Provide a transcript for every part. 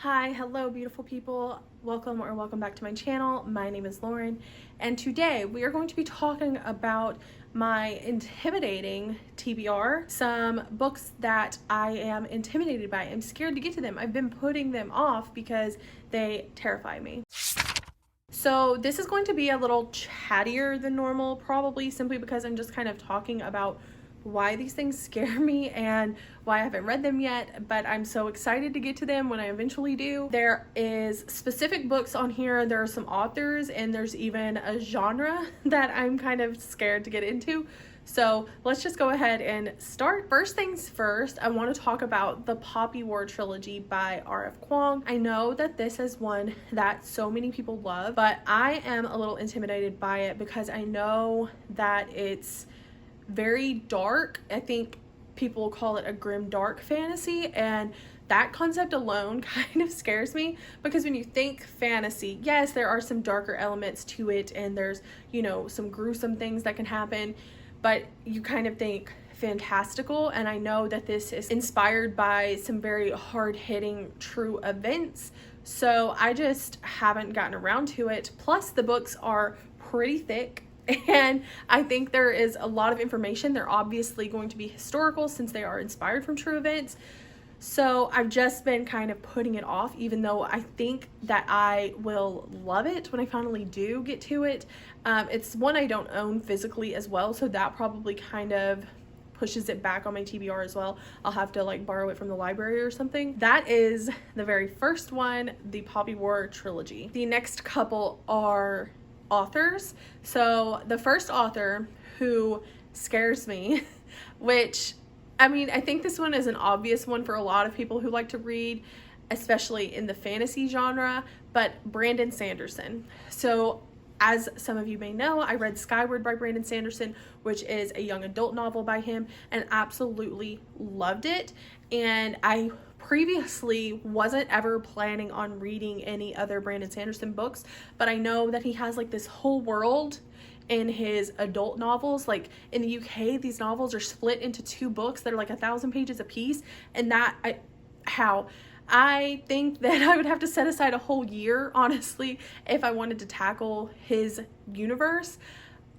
Hi, hello beautiful people. Welcome back to my channel. My name is Lauren, and today we are going to be talking about my intimidating TBR, some books that I am intimidated by. I'm scared to get to them. I've been putting them off because they terrify me. So this is going to be a little chattier than normal, probably simply because I'm just kind of talking about why these things scare me and why I haven't read them yet, but I'm so excited to get to them when I eventually do. There is specific books on here, there are some authors, and there's even a genre that I'm kind of scared to get into. So let's just go ahead and start. First things first, I want to talk about the Poppy War trilogy by R.F. Kuang. I know that this is one that so many people love, but I am a little intimidated by it because I know that it's very dark. I think people call it a grim dark fantasy, and that concept alone kind of scares me because when you think fantasy, yes, there are some darker elements to it and there's, some gruesome things that can happen, but you kind of think fantastical, and I know that this is inspired by some very hard-hitting true events, so I just haven't gotten around to it. Plus the books are pretty thick, and I think there is a lot of information. They're obviously going to be historical since they are inspired from true events. So I've just been kind of putting it off, even though I think that I will love it when I finally do get to it. It's one I don't own physically as well, so that probably kind of pushes it back on my TBR as well. I'll have to borrow it from the library or something. That is the very first one, the Poppy War trilogy. The next couple are authors. So the first author who scares me, which I think this one is an obvious one for a lot of people who like to read, especially in the fantasy genre, but Brandon Sanderson. So as some of you may know, I read Skyward by Brandon Sanderson, which is a young adult novel by him, and absolutely loved it. And I previously wasn't ever planning on reading any other Brandon Sanderson books, but I know that he has this whole world in his adult novels. In the UK, these novels are split into two books that are 1,000 pages a piece, and I think that I would have to set aside a whole year, honestly, if I wanted to tackle his universe.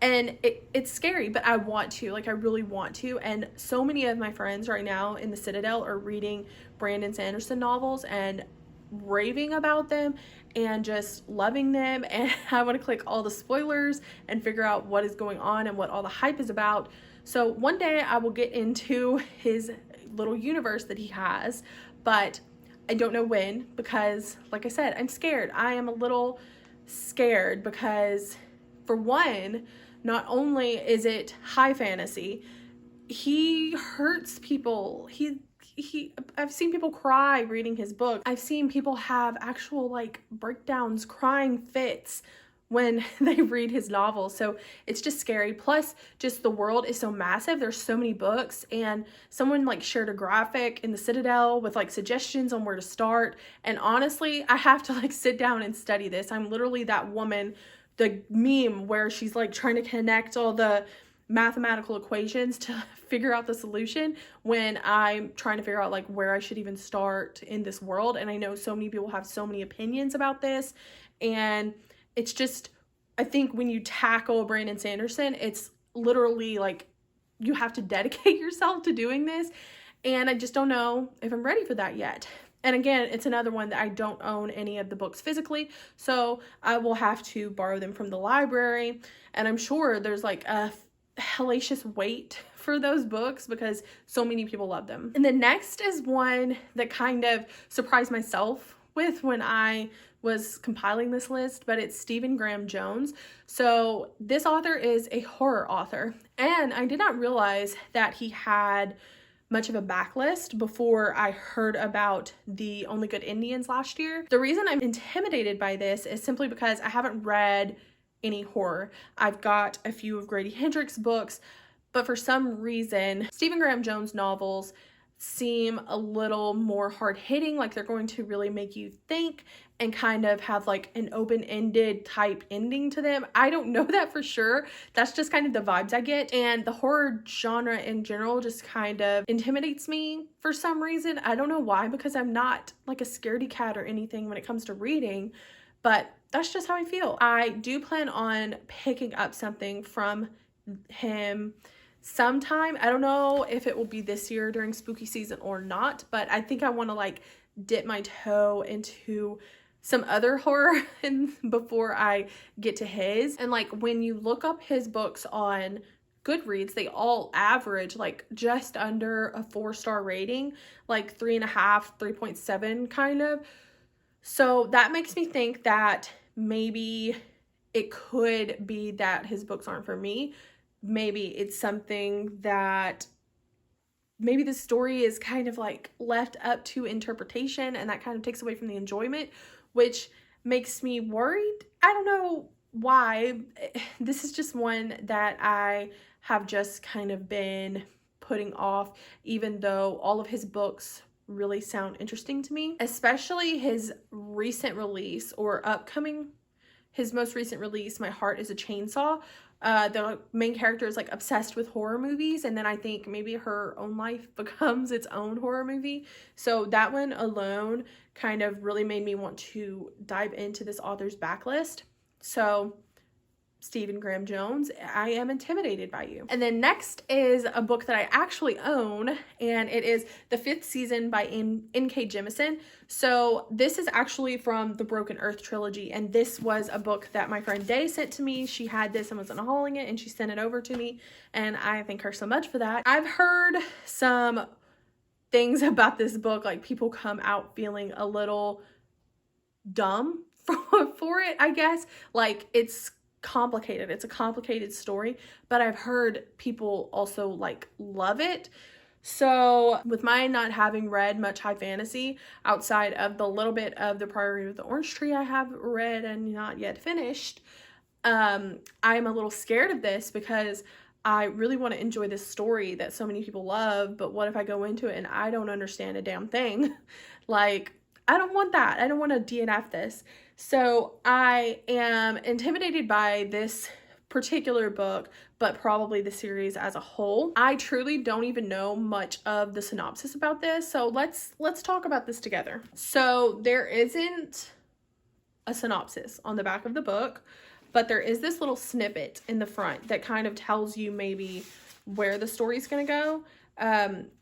And it's scary, but I want to, I really want to. And so many of my friends right now in the Citadel are reading Brandon Sanderson novels and raving about them and just loving them. And I want to click all the spoilers and figure out what is going on and what all the hype is about. So one day I will get into his little universe that he has, but I don't know when, because like I said, I'm scared. I am a little scared because, for one, not only is it high fantasy, he hurts people. I've seen people cry reading his book. I've seen people have actual breakdowns, crying fits when they read his novels. So it's just scary. Plus, just the world is so massive. There's so many books, and someone shared a graphic in the Citadel with suggestions on where to start. And honestly, I have to sit down and study this. I'm literally that woman, the meme where she's trying to connect all the mathematical equations to figure out the solution when I'm trying to figure out where I should even start in this world. And I know so many people have so many opinions about this, and it's just, I think when you tackle Brandon Sanderson, it's literally you have to dedicate yourself to doing this, and I just don't know if I'm ready for that yet. And again, it's another one that I don't own any of the books physically, so I will have to borrow them from the library, and I'm sure there's a hellacious wait for those books because so many people love them. And the next is one that kind of surprised myself with when I was compiling this list, but it's Stephen Graham Jones. So this author is a horror author, and I did not realize that he had much of a backlist before I heard about the Only Good Indians last year. The reason I'm intimidated by this is simply because I haven't read any horror. I've got a few of Grady Hendrix books, but for some reason, Stephen Graham Jones novels seem a little more hard-hitting, like they're going to really make you think and kind of have like an open-ended type ending to them. I don't know that for sure. That's just kind of the vibes I get. And the horror genre in general just kind of intimidates me for some reason. I don't know why, because I'm not like a scaredy cat or anything when it comes to reading, but that's just how I feel. I do plan on picking up something from him sometime. I don't know if it will be this year during spooky season or not, but I think I want to like dip my toe into some other horror and before I get to his. And like when you look up his books on Goodreads, they all average like just under a 4-star rating, like 3.5, 3.7 kind of. So that makes me think that maybe it could be that his books aren't for me. Maybe it's something that maybe the story is kind of like left up to interpretation, and that kind of takes away from the enjoyment, which makes me worried. I don't know why. This is just one that I have just kind of been putting off, even though all of his books really sound interesting to me, especially his recent release or upcoming, his most recent release, My Heart is a Chainsaw. The main character is like obsessed with horror movies, and then I think maybe her own life becomes its own horror movie. So that one alone kind of really made me want to dive into this author's backlist. So Stephen Graham Jones, I am intimidated by you. And then next is a book that I actually own, and it is The Fifth Season by N.K. Jemisin. So this is actually from the Broken Earth trilogy, and this was a book that my friend Day sent to me. She had this and was unhauling it, and she sent it over to me, and I thank her so much for that. I've heard some things about this book, like people come out feeling a little dumb for it, I guess. Like it's complicated. It's a complicated story, but I've heard people also like love it. So with my not having read much high fantasy outside of the little bit of The Priory of the Orange Tree I have read and not yet finished, I'm a little scared of this because I really want to enjoy this story that so many people love, but what if I go into it and I don't understand a damn thing? Like, I don't want that. I don't want to DNF this. So I am intimidated by this particular book, but probably the series as a whole. I truly don't even know much of the synopsis about this, so let's talk about this together. So there isn't a synopsis on the back of the book, but there is this little snippet in the front that kind of tells you maybe where the story's gonna go.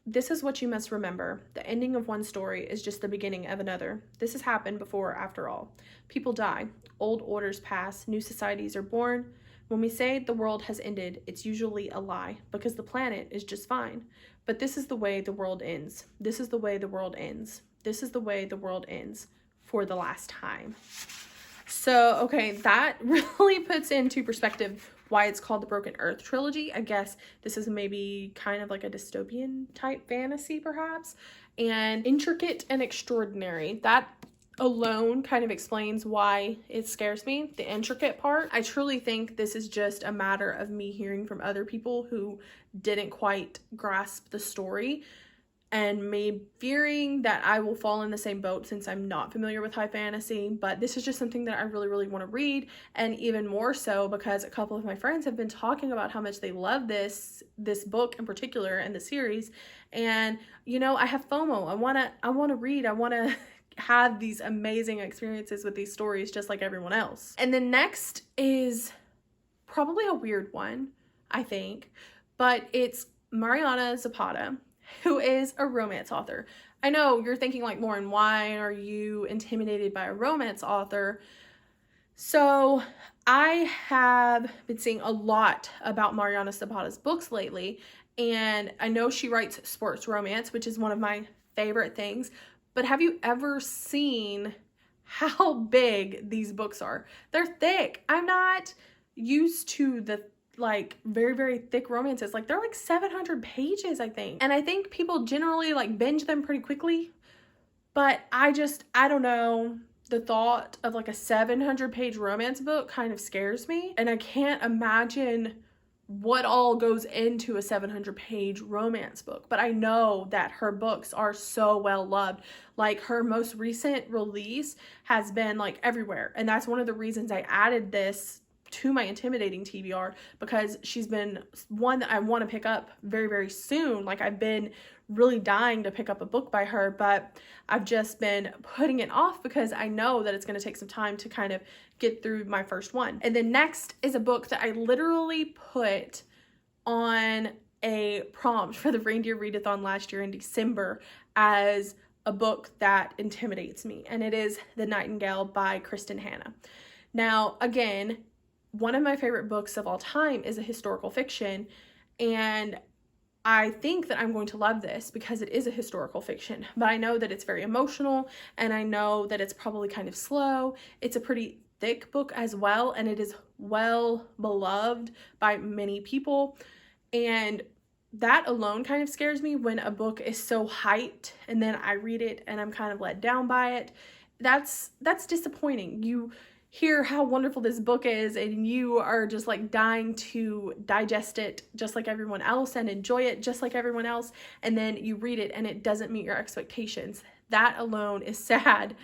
This is what you must remember. The ending of one story is just the beginning of another. This has happened before, after all. People die. Old orders pass. New societies are born. When we say the world has ended, it's usually a lie because the planet is just fine. But this is the way the world ends. This is the way the world ends. This is the way the world ends for the last time. So, okay, that really puts into perspective why it's called the Broken Earth trilogy. I guess this is maybe kind of like a dystopian type fantasy perhaps, and intricate and extraordinary. That alone kind of explains why it scares me, the intricate part. I truly think this is just a matter of me hearing from other people who didn't quite grasp the story and me fearing that I will fall in the same boat since I'm not familiar with high fantasy. But this is just something that I really, really want to read, and even more so because a couple of my friends have been talking about how much they love this book in particular and the series. And you know, I have FOMO. I want to read. I want to have these amazing experiences with these stories just like everyone else. And then next is probably a weird one, I think, but it's Mariana Zapata, who is a romance author. I know you're thinking like, Lauren, why are you intimidated by a romance author? So I have been seeing a lot about Mariana Zapata's books lately, and I know she writes sports romance, which is one of my favorite things, but have you ever seen how big these books are? They're thick. I'm not used to the like very, very thick romances. Like they're like 700 pages, I think. And I think people generally like binge them pretty quickly, but I don't know. The thought of like a 700 page romance book kind of scares me. And I can't imagine what all goes into a 700-page romance book, but I know that her books are so well loved. Like, her most recent release has been like everywhere, and that's one of the reasons I added this to my intimidating TBR, because she's been one that I want to pick up very, very soon. Like, I've been really dying to pick up a book by her, but I've just been putting it off because I know that it's going to take some time to kind of get through my first one. And then next is a book that I literally put on a prompt for the Reindeer Readathon last year in December as a book that intimidates me, and it is The Nightingale by Kristen Hanna. Now, again, one of my favorite books of all time is a historical fiction, and I think that I'm going to love this because it is a historical fiction, but I know that it's very emotional, and I know that it's probably kind of slow. It's a pretty thick book as well, and it is well beloved by many people, and that alone kind of scares me when a book is so hyped and then I read it and I'm kind of let down by it. That's disappointing. You hear how wonderful this book is and you are just like dying to digest it just like everyone else and enjoy it just like everyone else, and then you read it and it doesn't meet your expectations. That alone is sad.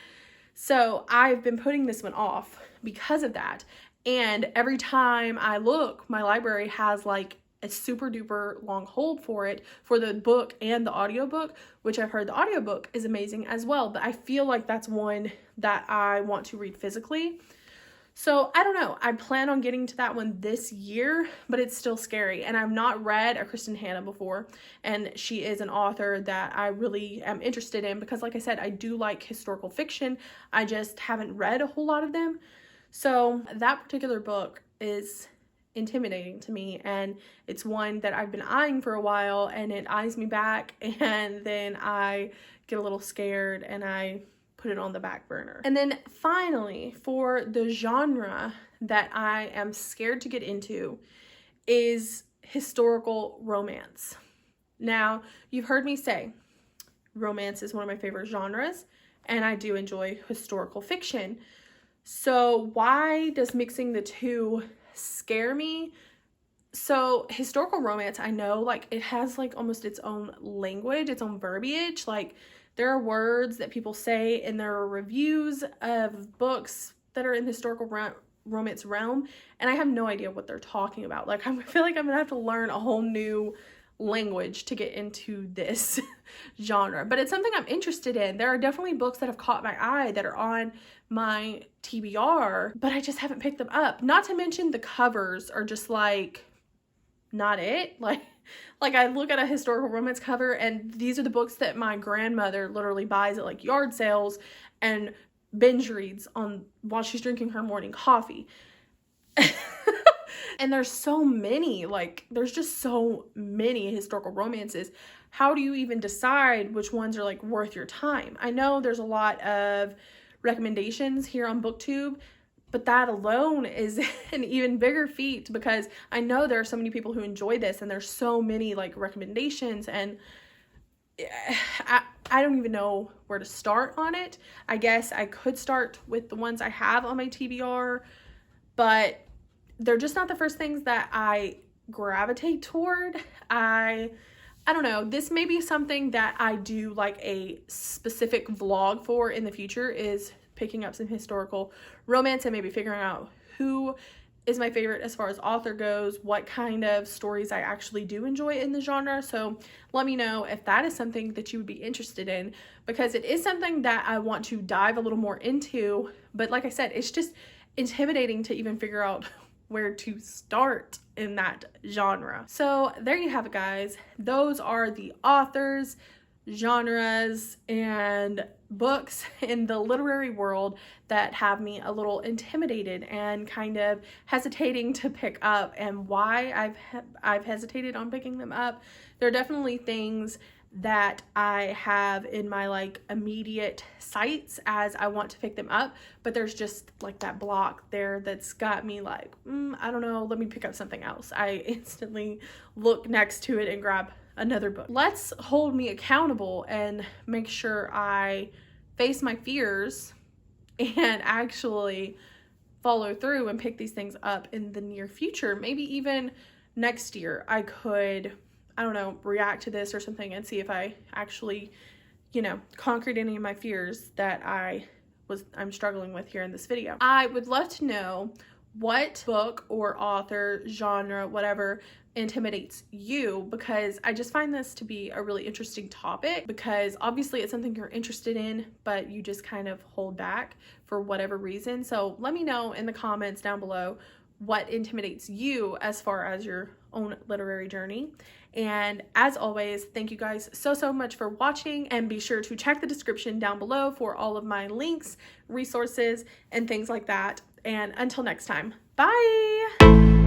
So I've been putting this one off because of that, and every time I look, my library has like a super duper long hold for it, for the book and the audiobook, which I've heard the audiobook is amazing as well, but I feel like that's one that I want to read physically. So I don't know, I plan on getting to that one this year, but it's still scary. And I've not read a Kristen Hanna before, and she is an author that I really am interested in because, like I said, I do like historical fiction. I just haven't read a whole lot of them. So that particular book is intimidating to me, and it's one that I've been eyeing for a while, and it eyes me back, and then I get a little scared and I put it on the back burner. And then finally, for the genre that I am scared to get into is historical romance. Now, you've heard me say romance is one of my favorite genres, and I do enjoy historical fiction. So why does mixing the two scare me? So historical romance, I know, like, it has like almost its own language, its own verbiage. Like, there are words that people say in their reviews of books that are in the historical romance realm, and I have no idea what they're talking about. Like, I feel like I'm gonna have to learn a whole new language to get into this genre, but it's something I'm interested in. There are definitely books that have caught my eye that are on my TBR, but I just haven't picked them up. Not to mention the covers are just like not it. Like I look at a historical romance cover, and these are the books that my grandmother literally buys at like yard sales and binge reads on while she's drinking her morning coffee. And there's so many, like, there's just so many historical romances. How do you even decide which ones are like worth your time? I know there's a lot of recommendations here on BookTube, but that alone is an even bigger feat, because I know there are so many people who enjoy this, and there's so many like recommendations, and I don't even know where to start on it. I guess I could start with the ones I have on my TBR, but they're just not the first things that I gravitate toward. I don't know. This may be something that I do like a specific vlog for in the future, is picking up some historical romance and maybe figuring out who is my favorite as far as author goes, what kind of stories I actually do enjoy in the genre. So let me know if that is something that you would be interested in, because it is something that I want to dive a little more into. But like I said, it's just intimidating to even figure out where to start in that genre. So there you have it, guys. Those are the authors, genres, and books in the literary world that have me a little intimidated and kind of hesitating to pick up, and why I've hesitated on picking them up. There are definitely things that I have in my like immediate sights as I want to pick them up, but there's just like that block there that's got me like, I don't know, let me pick up something else. I instantly look next to it and grab another book. Let's hold me accountable and make sure I face my fears and actually follow through and pick these things up in the near future. Maybe even next year I could, I don't know, react to this or something and see if I actually, you know, conquered any of my fears that I'm struggling with here in this video. I would love to know what book or author, genre, whatever, intimidates you, because I just find this to be a really interesting topic, because obviously it's something you're interested in, but you just kind of hold back for whatever reason. So let me know in the comments down below what intimidates you as far as your own literary journey. And as always, thank you guys so much for watching, and be sure to check the description down below for all of my links, resources, and things like that. And until next time, bye!